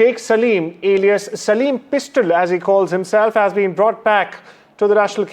Sheikh Salim, alias Salim Pistol, as he calls himself, has been brought back to the national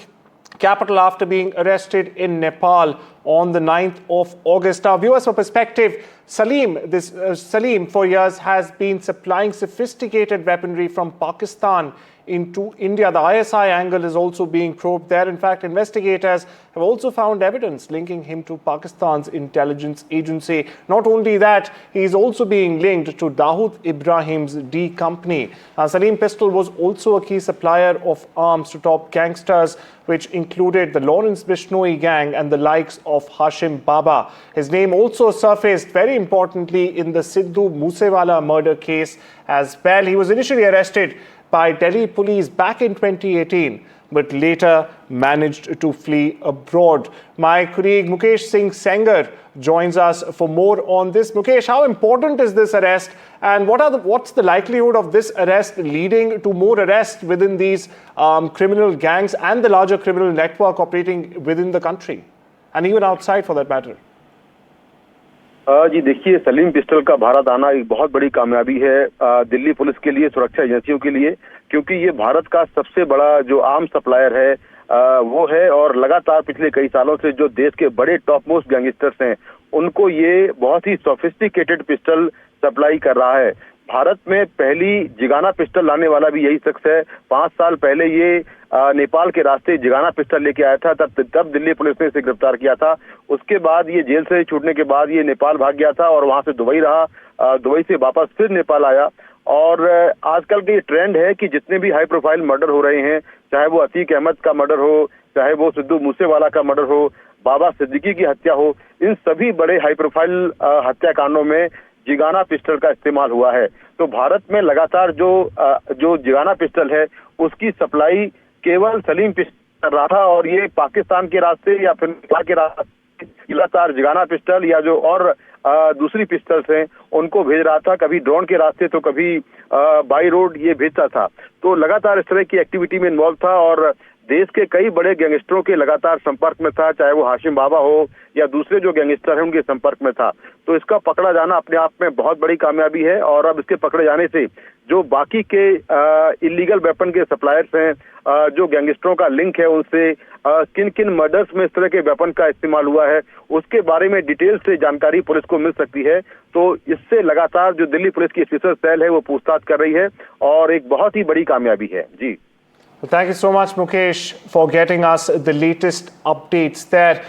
capital after being arrested in Nepal on the 9th of August. Now, viewers, for perspective, Salim for years has been supplying sophisticated weaponry from Pakistan into India. The ISI angle is also being probed there. In fact, investigators have also found evidence linking him to Pakistan's intelligence agency. Not only that, he is also being linked to Dawood Ibrahim's D Company. Salim Pistol was also a key supplier of arms to top gangsters, which included the Lawrence Bishnoi gang and the likes of Hashim Baba. His name also surfaced very importantly in the Sidhu Moosewala murder case as well. He was initially arrested by Delhi police back in 2018, but later managed to flee abroad. My colleague Mukesh Singh Sengar joins us for more on this. Mukesh, how important is this arrest, and what's the likelihood of this arrest leading to more arrests within these criminal gangs and the larger criminal network operating within the country, and even outside for that matter? जी देखिए, Salim pistol का भारत आना एक बहुत बड़ी कामयाबी है Delhi police के लिए, सुरक्षा एजेंसियों के लिए, क्योंकि ये भारत का सबसे बड़ा जो आर्म सप्लायर है वो है। और लगातार पिछले कई सालों से जो देश के बड़े टॉप मोस्ट गैंगस्टर्स हैं उनको ये बहुत ही सोफिस्टिकेटेड पिस्टल सप्लाई कर रहा है। भारत में पहली जिगाना पिस्टल लाने वाला भी यही शख्स है। 5 साल पहले ये नेपाल के रास्ते जिगाना पिस्टल लेके आया था, तब दिल्ली पुलिस ने इसे गिरफ्तार किया था। उसके बाद ये जेल से छूटने के बाद ये नेपाल भाग गया था और वहां से दुबई रहा, दुबई से वापस फिर नेपाल आया। और आजकल के ये ट्रेंड है कि जितने भी हाई प्रोफाइल मर्डर हो रहे हैं, चाहे वो अतीक अहमद का मर्डर हो, चाहे वो सिद्धू मूसेवाला का मर्डर हो, बाबा सिद्दीकी की हत्या हो, इन सभी बड़े हाई प्रोफाइल हत्याकांडों में जिगाना पिस्टल का इस्तेमाल हुआ है। तो भारत में लगातार जो जिगाना पिस्टल है उसकी सप्लाई केवल सलीम पिस्टल कर रहा था, और ये पाकिस्तान के रास्ते या फिर नेपाल के रास्ते लगातार जिगाना पिस्टल या जो और दूसरी पिस्टल्स हैं उनको भेज रहा था, कभी ड्रोन के रास्ते तो कभी बाई रोड ये भेजता था। तो लगातार इस तरह की एक्टिविटी में इन्वॉल्व था और देश के कई बड़े गैंगस्टरों के लगातार संपर्क में था, चाहे वो हाशिम बाबा हो या दूसरे जो गैंगस्टर हैं उनके संपर्क में था। तो इसका पकड़ा जाना अपने आप में बहुत बड़ी कामयाबी है। और अब इसके पकड़े जाने से जो बाकी के इलीगल वेपन के सप्लायर्स हैं, जो गैंगस्टरों का लिंक है उनसे किन किन मर्डर्स में इस तरह के वेपन का इस्तेमाल हुआ है उसके बारे में डिटेल से जानकारी पुलिस को मिल सकती है। तो इससे लगातार जो दिल्ली पुलिस की स्पेशल सेल है वो पूछताछ कर रही है और एक बहुत ही बड़ी कामयाबी है। जी, Thank you so much, Mukesh, for getting us the latest updates there.